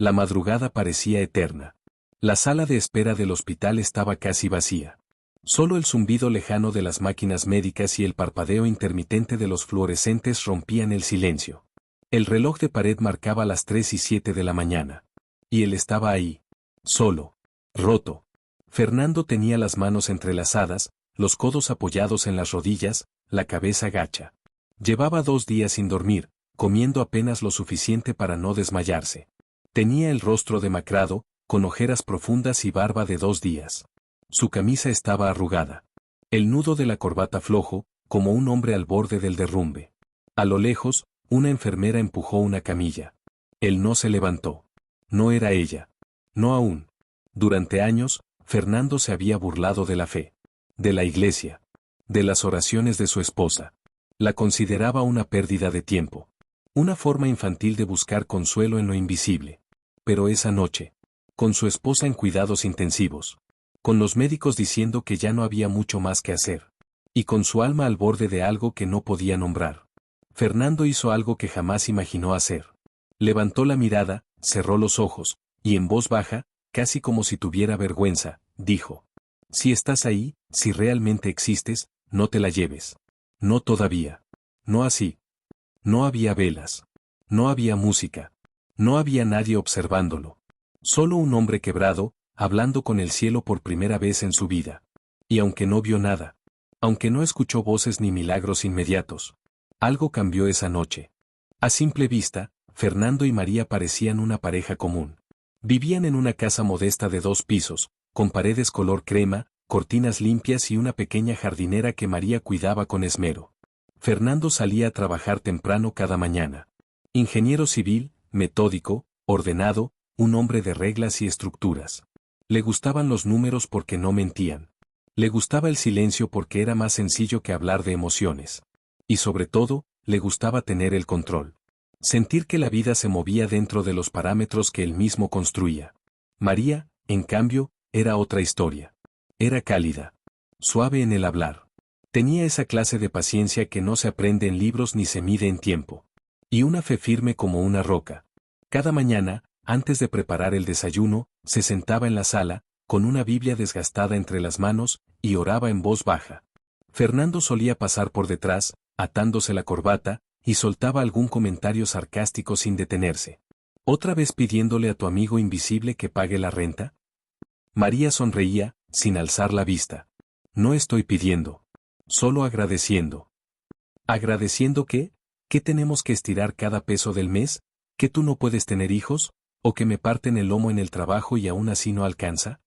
La madrugada parecía eterna. La sala de espera del hospital estaba casi vacía. Solo el zumbido lejano de las máquinas médicas y el parpadeo intermitente de los fluorescentes rompían el silencio. El reloj de pared marcaba las 3:07 de la mañana. Y él estaba ahí. Solo. Roto. Fernando tenía las manos entrelazadas, los codos apoyados en las rodillas, la cabeza gacha. Llevaba 2 días sin dormir, comiendo apenas lo suficiente para no desmayarse. Tenía el rostro demacrado, con ojeras profundas y barba de 2 días. Su camisa estaba arrugada. El nudo de la corbata flojo, como un hombre al borde del derrumbe. A lo lejos, una enfermera empujó una camilla. Él no se levantó. No era ella. No aún. Durante años, Fernando se había burlado de la fe. De la iglesia. De las oraciones de su esposa. La consideraba una pérdida de tiempo. Una forma infantil de buscar consuelo en lo invisible. Pero esa noche, con su esposa en cuidados intensivos, con los médicos diciendo que ya no había mucho más que hacer, y con su alma al borde de algo que no podía nombrar, Fernando hizo algo que jamás imaginó hacer. Levantó la mirada, cerró los ojos, y en voz baja, casi como si tuviera vergüenza, dijo: si estás ahí, si realmente existes, no te la lleves. No todavía. No así. No había velas. No había música. No había nadie observándolo. Solo un hombre quebrado, hablando con el cielo por primera vez en su vida. Y aunque no vio nada, aunque no escuchó voces ni milagros inmediatos, algo cambió esa noche. A simple vista, Fernando y María parecían una pareja común. Vivían en una casa modesta de 2 pisos, con paredes color crema, cortinas limpias y una pequeña jardinera que María cuidaba con esmero. Fernando salía a trabajar temprano cada mañana. Ingeniero civil, metódico, ordenado, un hombre de reglas y estructuras. Le gustaban los números porque no mentían. Le gustaba el silencio porque era más sencillo que hablar de emociones. Y sobre todo, le gustaba tener el control. Sentir que la vida se movía dentro de los parámetros que él mismo construía. María, en cambio, era otra historia. Era cálida. Suave en el hablar. Tenía esa clase de paciencia que no se aprende en libros ni se mide en tiempo. Y una fe firme como una roca. Cada mañana, antes de preparar el desayuno, se sentaba en la sala, con una Biblia desgastada entre las manos, y oraba en voz baja. Fernando solía pasar por detrás, atándose la corbata, y soltaba algún comentario sarcástico sin detenerse. ¿Otra vez pidiéndole a tu amigo invisible que pague la renta? María sonreía, sin alzar la vista. No estoy pidiendo. Solo agradeciendo. ¿Agradeciendo qué? ¿Que tenemos que estirar cada peso del mes? ¿Que tú no puedes tener hijos? ¿O que me parten el lomo en el trabajo y aún así no alcanza?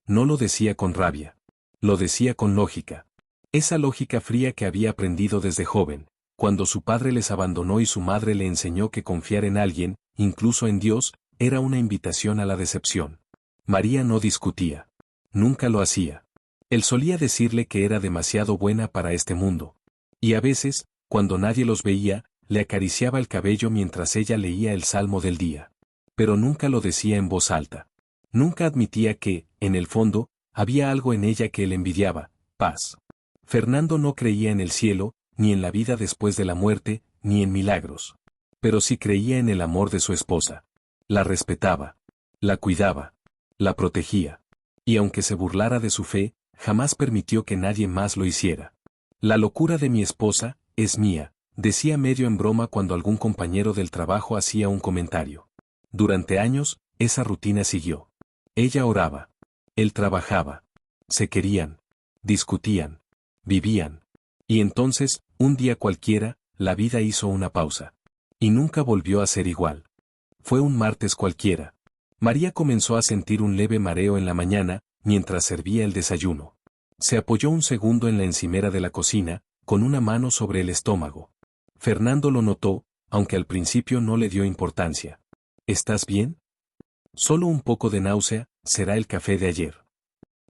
No lo decía con rabia. Lo decía con lógica. Esa lógica fría que había aprendido desde joven, cuando su padre les abandonó y su madre le enseñó que confiar en alguien, incluso en Dios, era una invitación a la decepción. María no discutía. Nunca lo hacía. Él solía decirle que era demasiado buena para este mundo. Y a veces, cuando nadie los veía, le acariciaba el cabello mientras ella leía el salmo del día. Pero nunca lo decía en voz alta. Nunca admitía que, en el fondo, había algo en ella que él envidiaba: paz. Fernando no creía en el cielo, ni en la vida después de la muerte, ni en milagros. Pero sí creía en el amor de su esposa. La respetaba. La cuidaba. La protegía. Y aunque se burlara de su fe, jamás permitió que nadie más lo hiciera. La locura de mi esposa es mía, decía medio en broma cuando algún compañero del trabajo hacía un comentario. Durante años, esa rutina siguió. Ella oraba. Él trabajaba. Se querían. Discutían. Vivían. Y entonces, un día cualquiera, la vida hizo una pausa. Y nunca volvió a ser igual. Fue un martes cualquiera. María comenzó a sentir un leve mareo en la mañana, mientras servía el desayuno. Se apoyó un segundo en la encimera de la cocina, con una mano sobre el estómago. Fernando lo notó, aunque al principio no le dio importancia. ¿Estás bien? Solo un poco de náusea, será el café de ayer.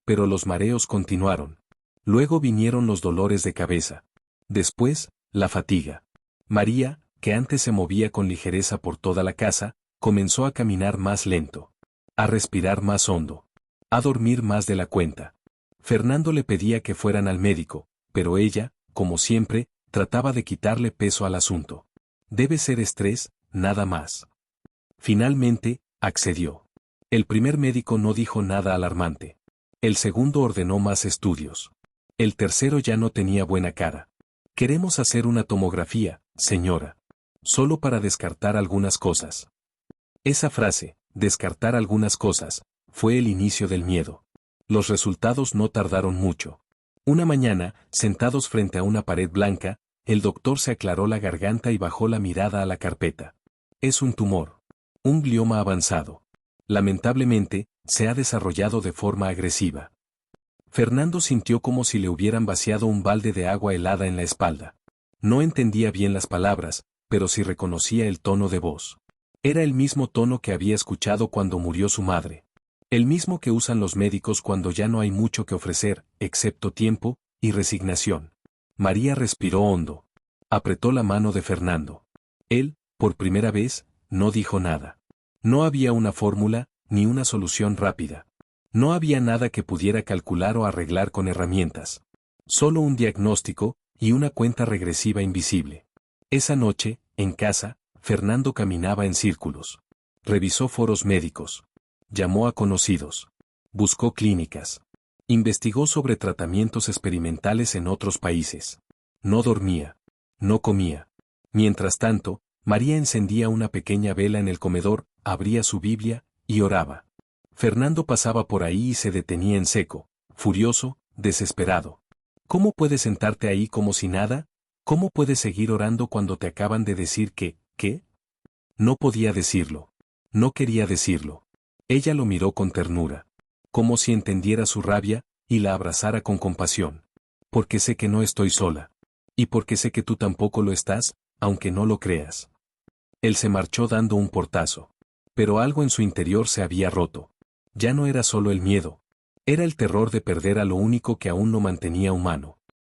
Pero los mareos continuaron. Luego vinieron los dolores de cabeza. Después, la fatiga. María, que antes se movía con ligereza por toda la casa, comenzó a caminar más lento. A respirar más hondo. A dormir más de la cuenta. Fernando le pedía que fueran al médico, pero ella, como siempre, trataba de quitarle peso al asunto. Debe ser estrés, nada más. Finalmente, accedió. El primer médico no dijo nada alarmante. El segundo ordenó más estudios. El tercero ya no tenía buena cara. Queremos hacer una tomografía, señora. Solo para descartar algunas cosas. Esa frase, descartar algunas cosas, fue el inicio del miedo. Los resultados no tardaron mucho. Una mañana, sentados frente a una pared blanca, el doctor se aclaró la garganta y bajó la mirada a la carpeta. Es un tumor. Un glioma avanzado. Lamentablemente, se ha desarrollado de forma agresiva. Fernando sintió como si le hubieran vaciado un balde de agua helada en la espalda. No entendía bien las palabras, pero sí reconocía el tono de voz. Era el mismo tono que había escuchado cuando murió su madre. El mismo que usan los médicos cuando ya no hay mucho que ofrecer, excepto tiempo y resignación. María respiró hondo. Apretó la mano de Fernando. Él, por primera vez, no dijo nada. No había una fórmula, ni una solución rápida. No había nada que pudiera calcular o arreglar con herramientas. Solo un diagnóstico y una cuenta regresiva invisible. Esa noche, en casa, Fernando caminaba en círculos. Revisó foros médicos. Llamó a conocidos. Buscó clínicas. Investigó sobre tratamientos experimentales en otros países. No dormía. No comía. Mientras tanto, María encendía una pequeña vela en el comedor, abría su Biblia y oraba. Fernando pasaba por ahí y se detenía en seco, furioso, desesperado. ¿Cómo puedes sentarte ahí como si nada? ¿Cómo puedes seguir orando cuando te acaban de decir que, qué? No podía decirlo. No quería decirlo. Ella lo miró con ternura. Como si entendiera su rabia, y la abrazara con compasión. Porque sé que no estoy sola. Y porque sé que tú tampoco lo estás, aunque no lo creas. Él se marchó dando un portazo. Pero algo en su interior se había roto. Ya no era solo el miedo. Era el terror de perder a lo único que aún lo mantenía humano.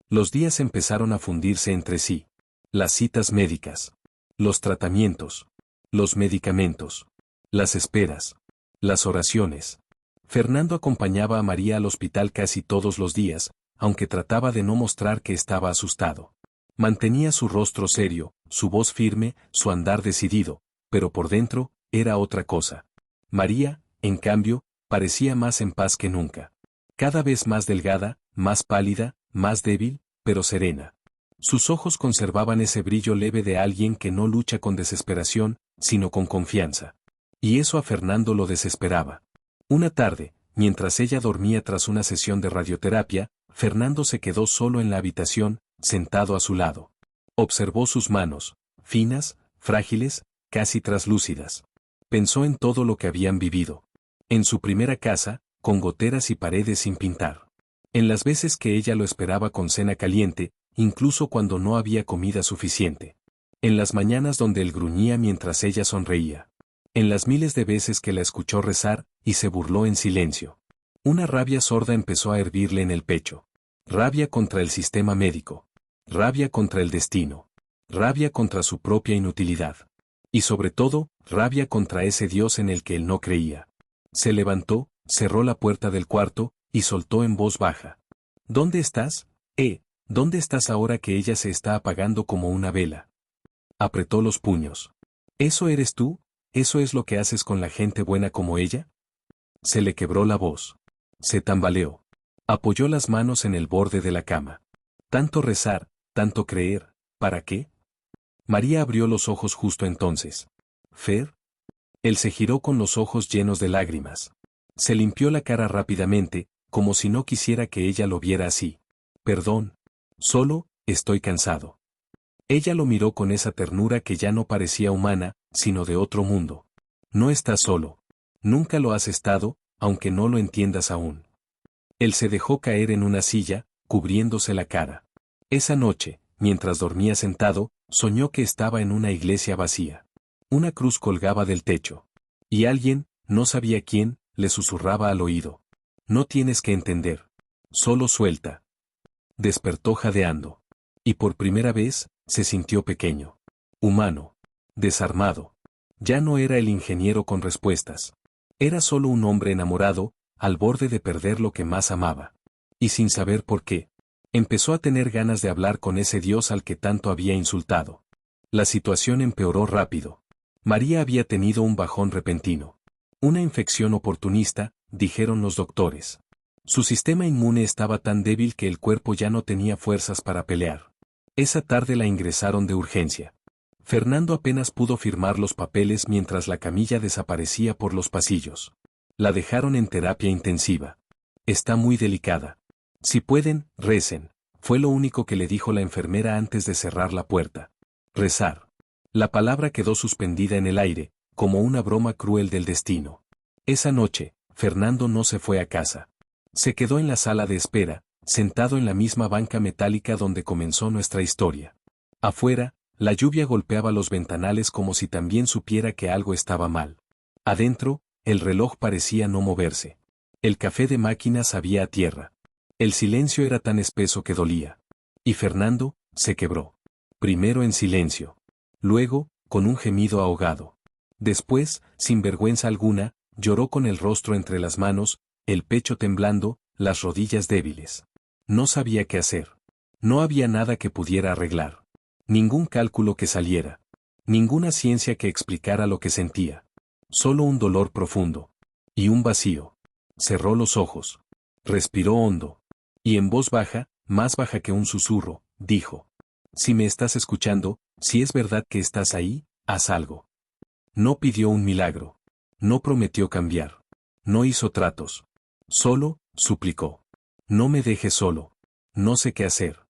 Los días empezaron a fundirse entre sí. Las citas médicas. Los tratamientos. Los medicamentos. Las esperas. Las oraciones. Fernando acompañaba a María al hospital casi todos los días, aunque trataba de no mostrar que estaba asustado. Mantenía su rostro serio, su voz firme, su andar decidido, pero por dentro, era otra cosa. María, en cambio, parecía más en paz que nunca. Cada vez más delgada, más pálida, más débil, pero serena. Sus ojos conservaban ese brillo leve de alguien que no lucha con desesperación, sino con confianza. Y eso a Fernando lo desesperaba. Una tarde, mientras ella dormía tras una sesión de radioterapia, Fernando se quedó solo en la habitación, sentado a su lado. Observó sus manos, finas, frágiles, casi traslúcidas. Pensó en todo lo que habían vivido. En su primera casa, con goteras y paredes sin pintar. En las veces que ella lo esperaba con cena caliente, incluso cuando no había comida suficiente. En las mañanas donde él gruñía mientras ella sonreía. En las miles de veces que la escuchó rezar y se burló en silencio. Una rabia sorda empezó a hervirle en el pecho. Rabia contra el sistema médico. Rabia contra el destino. Rabia contra su propia inutilidad. Y sobre todo, rabia contra ese Dios en el que él no creía. Se levantó, cerró la puerta del cuarto, y soltó en voz baja. ¿Dónde estás? ¿Dónde estás ahora que ella se está apagando como una vela? Apretó los puños. ¿Eso eres tú? ¿Eso es lo que haces con la gente buena como ella? Se le quebró la voz. Se tambaleó. Apoyó las manos en el borde de la cama. Tanto rezar, tanto creer, ¿para qué? María abrió los ojos justo entonces. ¿Fer? Él se giró con los ojos llenos de lágrimas. Se limpió la cara rápidamente, como si no quisiera que ella lo viera así. Perdón. Solo, estoy cansado. Ella lo miró con esa ternura que ya no parecía humana, sino de otro mundo. No estás solo. Nunca lo has estado, aunque no lo entiendas aún. Él se dejó caer en una silla, cubriéndose la cara. Esa noche, mientras dormía sentado, soñó que estaba en una iglesia vacía. Una cruz colgaba del techo. Y alguien, no sabía quién, le susurraba al oído. No tienes que entender. Solo suelta. Despertó jadeando. Y por primera vez, se sintió pequeño. Humano. Desarmado. Ya no era el ingeniero con respuestas. Era solo un hombre enamorado, al borde de perder lo que más amaba. Y sin saber por qué, empezó a tener ganas de hablar con ese Dios al que tanto había insultado. La situación empeoró rápido. María había tenido un bajón repentino. Una infección oportunista, dijeron los doctores. Su sistema inmune estaba tan débil que el cuerpo ya no tenía fuerzas para pelear. Esa tarde la ingresaron de urgencia. Fernando apenas pudo firmar los papeles mientras la camilla desaparecía por los pasillos. La dejaron en terapia intensiva. Está muy delicada. Si pueden, recen, fue lo único que le dijo la enfermera antes de cerrar la puerta. Rezar. La palabra quedó suspendida en el aire, como una broma cruel del destino. Esa noche, Fernando no se fue a casa. Se quedó en la sala de espera, sentado en la misma banca metálica donde comenzó nuestra historia. Afuera, la lluvia golpeaba los ventanales como si también supiera que algo estaba mal. Adentro, el reloj parecía no moverse. El café de máquina sabía a tierra. El silencio era tan espeso que dolía. Y Fernando, se quebró. Primero en silencio. Luego, con un gemido ahogado. Después, sin vergüenza alguna, lloró con el rostro entre las manos, el pecho temblando, las rodillas débiles. No sabía qué hacer. No había nada que pudiera arreglar. Ningún cálculo que saliera. Ninguna ciencia que explicara lo que sentía. Solo un dolor profundo. Y un vacío. Cerró los ojos. Respiró hondo. Y en voz baja, más baja que un susurro, dijo: si me estás escuchando, si es verdad que estás ahí, haz algo. No pidió un milagro. No prometió cambiar. No hizo tratos. Solo, suplicó. No me dejes solo. No sé qué hacer.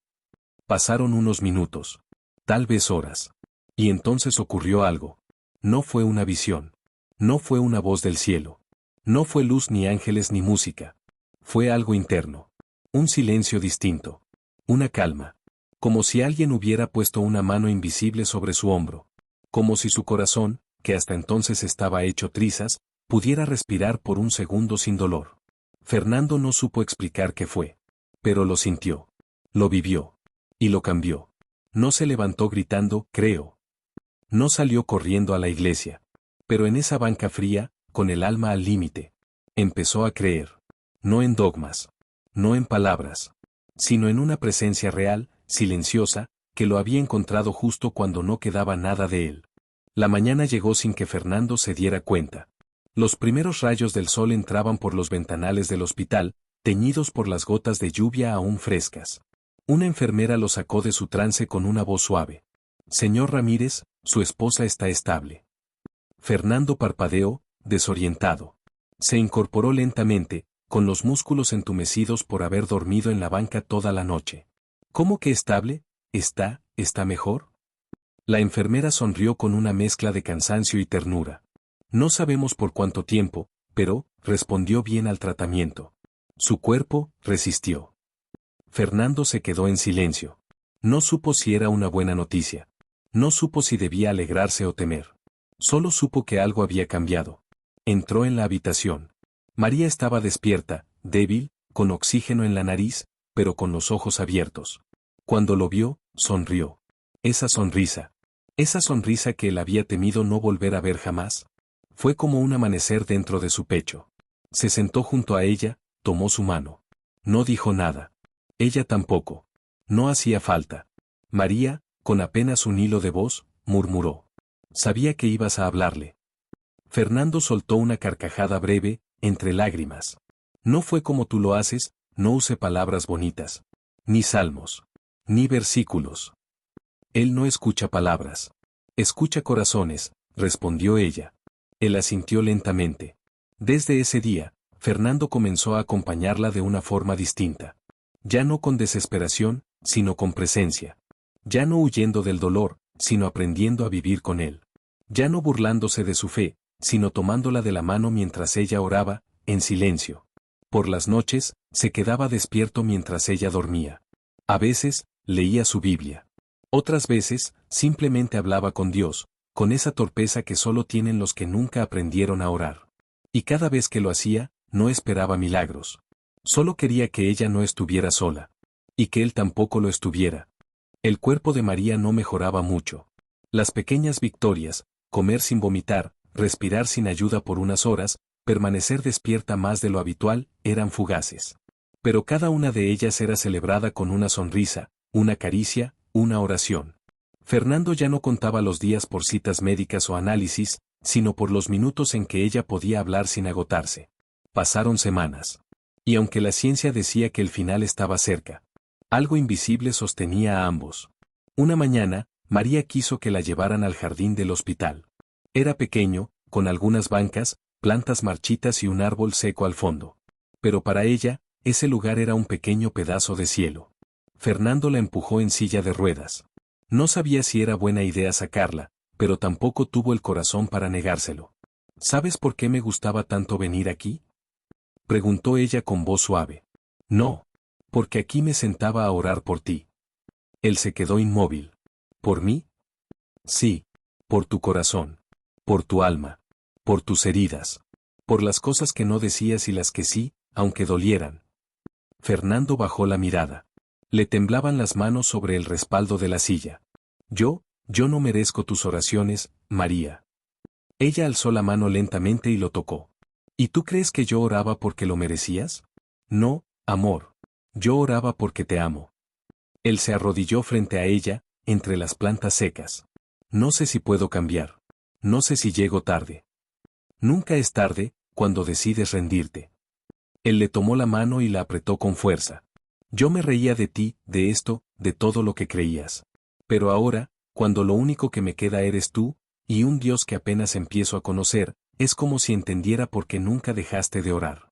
Pasaron unos minutos. Tal vez horas. Y entonces ocurrió algo. No fue una visión. No fue una voz del cielo. No fue luz ni ángeles ni música. Fue algo interno. Un silencio distinto. Una calma. Como si alguien hubiera puesto una mano invisible sobre su hombro. Como si su corazón, que hasta entonces estaba hecho trizas, pudiera respirar por un segundo sin dolor. Fernando no supo explicar qué fue. Pero lo sintió. Lo vivió. Y lo cambió. No se levantó gritando, creo. No salió corriendo a la iglesia. Pero en esa banca fría, con el alma al límite, empezó a creer. No en dogmas. No en palabras. Sino en una presencia real, silenciosa, que lo había encontrado justo cuando no quedaba nada de él. La mañana llegó sin que Fernando se diera cuenta. Los primeros rayos del sol entraban por los ventanales del hospital, teñidos por las gotas de lluvia aún frescas. Una enfermera lo sacó de su trance con una voz suave. Señor Ramírez, su esposa está estable. Fernando parpadeó, desorientado. Se incorporó lentamente, con los músculos entumecidos por haber dormido en la banca toda la noche. ¿Cómo que estable? ¿Está mejor? La enfermera sonrió con una mezcla de cansancio y ternura. No sabemos por cuánto tiempo, pero, respondió bien al tratamiento. Su cuerpo, resistió. Fernando se quedó en silencio. No supo si era una buena noticia. No supo si debía alegrarse o temer. Solo supo que algo había cambiado. Entró en la habitación. María estaba despierta, débil, con oxígeno en la nariz, pero con los ojos abiertos. Cuando lo vio, sonrió. Esa sonrisa que él había temido no volver a ver jamás. Fue como un amanecer dentro de su pecho. Se sentó junto a ella, tomó su mano. No dijo nada. Ella tampoco. No hacía falta. María, con apenas un hilo de voz, murmuró. Sabía que ibas a hablarle. Fernando soltó una carcajada breve, entre lágrimas. No fue como tú lo haces, no use palabras bonitas. Ni salmos. Ni versículos. Él no escucha palabras. Escucha corazones, respondió ella. Él asintió lentamente. Desde ese día, Fernando comenzó a acompañarla de una forma distinta. Ya no con desesperación, sino con presencia. Ya no huyendo del dolor, sino aprendiendo a vivir con él. Ya no burlándose de su fe, sino tomándola de la mano mientras ella oraba, en silencio. Por las noches, se quedaba despierto mientras ella dormía. A veces, leía su Biblia. Otras veces, simplemente hablaba con Dios, con esa torpeza que solo tienen los que nunca aprendieron a orar. Y cada vez que lo hacía, no esperaba milagros. Solo quería que ella no estuviera sola. Y que él tampoco lo estuviera. El cuerpo de María no mejoraba mucho. Las pequeñas victorias, comer sin vomitar, respirar sin ayuda por unas horas, permanecer despierta más de lo habitual, eran fugaces. Pero cada una de ellas era celebrada con una sonrisa, una caricia, una oración. Fernando ya no contaba los días por citas médicas o análisis, sino por los minutos en que ella podía hablar sin agotarse. Pasaron semanas. Y aunque la ciencia decía que el final estaba cerca, algo invisible sostenía a ambos. Una mañana, María quiso que la llevaran al jardín del hospital. Era pequeño, con algunas bancas, plantas marchitas y un árbol seco al fondo. Pero para ella, ese lugar era un pequeño pedazo de cielo. Fernando la empujó en silla de ruedas. No sabía si era buena idea sacarla, pero tampoco tuvo el corazón para negárselo. ¿Sabes por qué me gustaba tanto venir aquí?, preguntó ella con voz suave. No, porque aquí me sentaba a orar por ti. Él se quedó inmóvil. ¿Por mí? Sí, por tu corazón, por tu alma, por tus heridas, por las cosas que no decías y las que sí, aunque dolieran. Fernando bajó la mirada. Le temblaban las manos sobre el respaldo de la silla. Yo no merezco tus oraciones, María. Ella alzó la mano lentamente y lo tocó. ¿Y tú crees que yo oraba porque lo merecías? No, amor. Yo oraba porque te amo. Él se arrodilló frente a ella, entre las plantas secas. No sé si puedo cambiar. No sé si llego tarde. Nunca es tarde, cuando decides rendirte. Él le tomó la mano y la apretó con fuerza. Yo me reía de ti, de esto, de todo lo que creías. Pero ahora, cuando lo único que me queda eres tú, y un Dios que apenas empiezo a conocer, es como si entendiera por qué nunca dejaste de orar.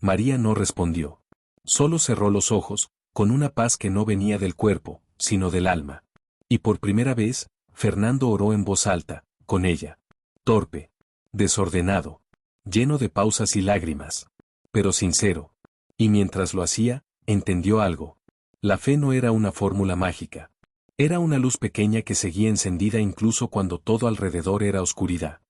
María no respondió. Solo cerró los ojos, con una paz que no venía del cuerpo, sino del alma. Y por primera vez, Fernando oró en voz alta, con ella. Torpe. Desordenado. Lleno de pausas y lágrimas. Pero sincero. Y mientras lo hacía, entendió algo. La fe no era una fórmula mágica. Era una luz pequeña que seguía encendida incluso cuando todo alrededor era oscuridad.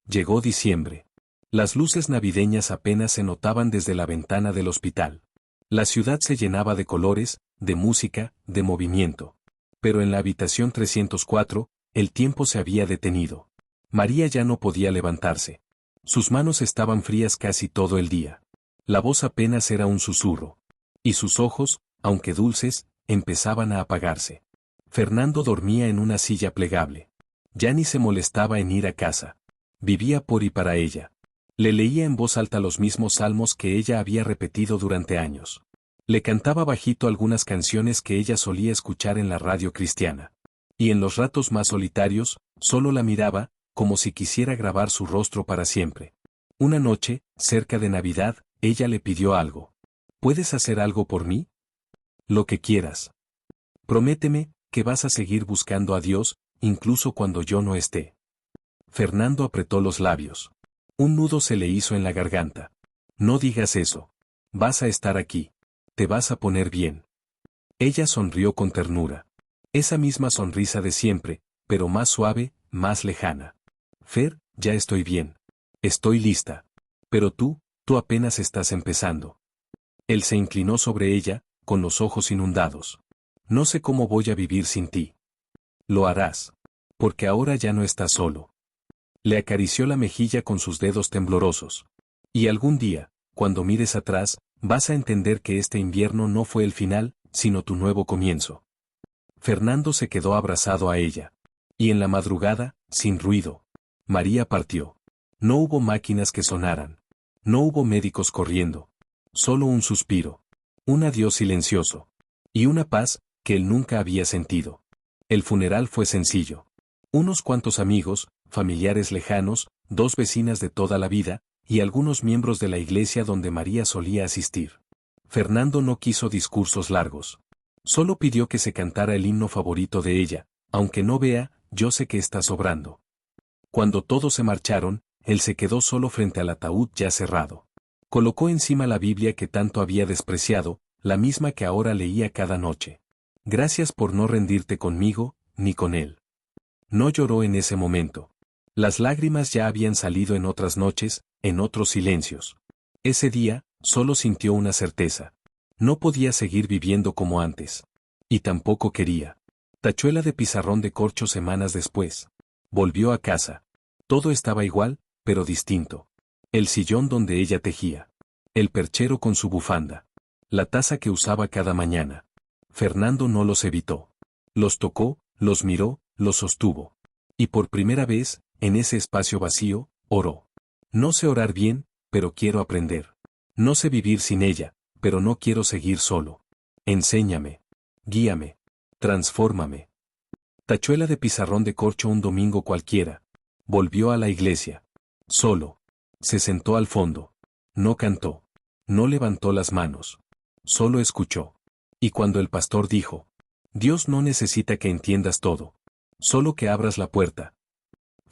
Llegó diciembre. Las luces navideñas apenas se notaban desde la ventana del hospital. La ciudad se llenaba de colores, de música, de movimiento. Pero en la habitación 304, el tiempo se había detenido. María ya no podía levantarse. Sus manos estaban frías casi todo el día. La voz apenas era un susurro. Y sus ojos, aunque dulces, empezaban a apagarse. Fernando dormía en una silla plegable. Ya ni se molestaba en ir a casa. Vivía por y para ella. Le leía en voz alta los mismos salmos que ella había repetido durante años. Le cantaba bajito algunas canciones que ella solía escuchar en la radio cristiana. Y en los ratos más solitarios, solo la miraba, como si quisiera grabar su rostro para siempre. Una noche, cerca de Navidad, ella le pidió algo. ¿Puedes hacer algo por mí? Lo que quieras. Prométeme que vas a seguir buscando a Dios, incluso cuando yo no esté. Fernando apretó los labios. Un nudo se le hizo en la garganta. No digas eso. Vas a estar aquí. Te vas a poner bien. Ella sonrió con ternura. Esa misma sonrisa de siempre, pero más suave, más lejana. Fer, ya estoy bien. Estoy lista. Pero tú apenas estás empezando. Él se inclinó sobre ella, con los ojos inundados. No sé cómo voy a vivir sin ti. Lo harás. Porque ahora ya no estás solo. Le acarició la mejilla con sus dedos temblorosos. Y algún día, cuando mires atrás, vas a entender que este invierno no fue el final, sino tu nuevo comienzo. Fernando se quedó abrazado a ella. Y en la madrugada, sin ruido, María partió. No hubo máquinas que sonaran. No hubo médicos corriendo. Solo un suspiro. Un adiós silencioso. Y una paz, que él nunca había sentido. El funeral fue sencillo. Unos cuantos amigos, familiares lejanos, 2 vecinas de toda la vida, y algunos miembros de la iglesia donde María solía asistir. Fernando no quiso discursos largos. Solo pidió que se cantara el himno favorito de ella, aunque no vea, yo sé que está sobrando. Cuando todos se marcharon, él se quedó solo frente al ataúd ya cerrado. Colocó encima la Biblia que tanto había despreciado, la misma que ahora leía cada noche. Gracias por no rendirte conmigo, ni con él. No lloró en ese momento. Las lágrimas ya habían salido en otras noches, en otros silencios. Ese día, solo sintió una certeza. No podía seguir viviendo como antes. Y tampoco quería. Tachuela de pizarrón de corcho semanas después. Volvió a casa. Todo estaba igual, pero distinto. El sillón donde ella tejía. El perchero con su bufanda. La taza que usaba cada mañana. Fernando no los evitó. Los tocó, los miró, los sostuvo. Y por primera vez, en ese espacio vacío, oró. No sé orar bien, pero quiero aprender. No sé vivir sin ella, pero no quiero seguir solo. Enséñame. Guíame. Transfórmame. Tachuela de pizarrón de corcho un domingo cualquiera. Volvió a la iglesia. Solo. Se sentó al fondo. No cantó. No levantó las manos. Solo escuchó. Y cuando el pastor dijo, Dios no necesita que entiendas todo. Solo que abras la puerta.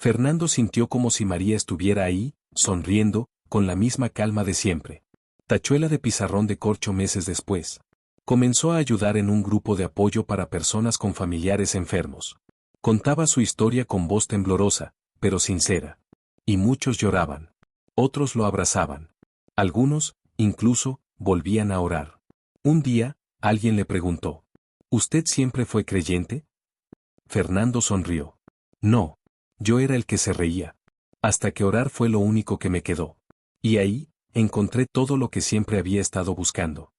Fernando sintió como si María estuviera ahí, sonriendo, con la misma calma de siempre. Tachuela de pizarrón de corcho meses después. Comenzó a ayudar en un grupo de apoyo para personas con familiares enfermos. Contaba su historia con voz temblorosa, pero sincera. Y muchos lloraban. Otros lo abrazaban. Algunos, incluso, volvían a orar. Un día, alguien le preguntó, ¿usted siempre fue creyente? Fernando sonrió. No, yo era el que se reía. Hasta que orar fue lo único que me quedó. Y ahí, encontré todo lo que siempre había estado buscando.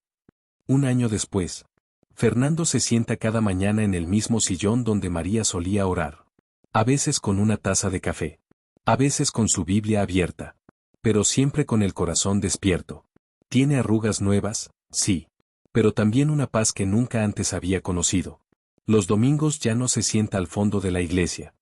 Un año después, Fernando se sienta cada mañana en el mismo sillón donde María solía orar. A veces con una taza de café. A veces con su Biblia abierta. Pero siempre con el corazón despierto. Tiene arrugas nuevas, sí. Pero también una paz que nunca antes había conocido. Los domingos ya no se sienta al fondo de la iglesia.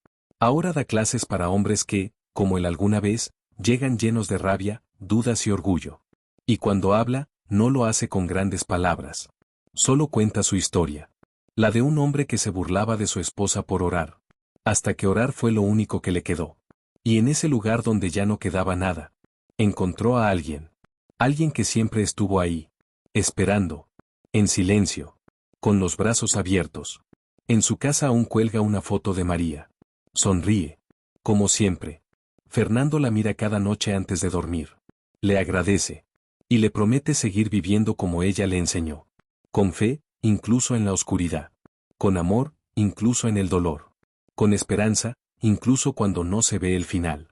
Ahora da clases para hombres que, como él alguna vez, llegan llenos de rabia, dudas y orgullo. Y cuando habla, no lo hace con grandes palabras. Solo cuenta su historia. La de un hombre que se burlaba de su esposa por orar. Hasta que orar fue lo único que le quedó. Y en ese lugar donde ya no quedaba nada, encontró a alguien. Alguien que siempre estuvo ahí. Esperando. En silencio. Con los brazos abiertos. En su casa aún cuelga una foto de María. Sonríe. Como siempre. Fernando la mira cada noche antes de dormir. Le agradece. Y le promete seguir viviendo como ella le enseñó. Con fe, incluso en la oscuridad. Con amor, incluso en el dolor. Con esperanza, incluso cuando no se ve el final.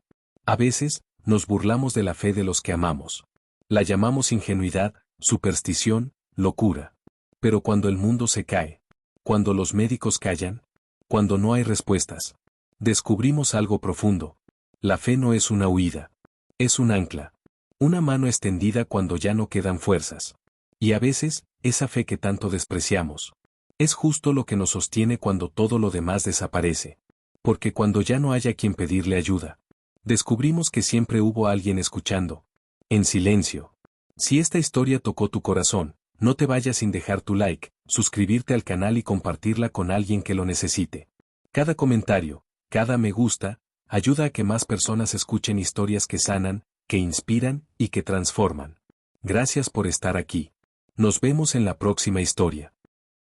A veces, nos burlamos de la fe de los que amamos. La llamamos ingenuidad, superstición, locura. Pero cuando el mundo se cae, cuando los médicos callan, cuando no hay respuestas, descubrimos algo profundo. La fe no es una huida. Es un ancla. Una mano extendida cuando ya no quedan fuerzas. Y a veces, esa fe que tanto despreciamos, es justo lo que nos sostiene cuando todo lo demás desaparece. Porque cuando ya no haya quien pedirle ayuda, descubrimos que siempre hubo alguien escuchando. En silencio. Si esta historia tocó tu corazón, no te vayas sin dejar tu like, suscribirte al canal y compartirla con alguien que lo necesite. Cada comentario, cada me gusta, ayuda a que más personas escuchen historias que sanan, que inspiran y que transforman. Gracias por estar aquí. Nos vemos en la próxima historia.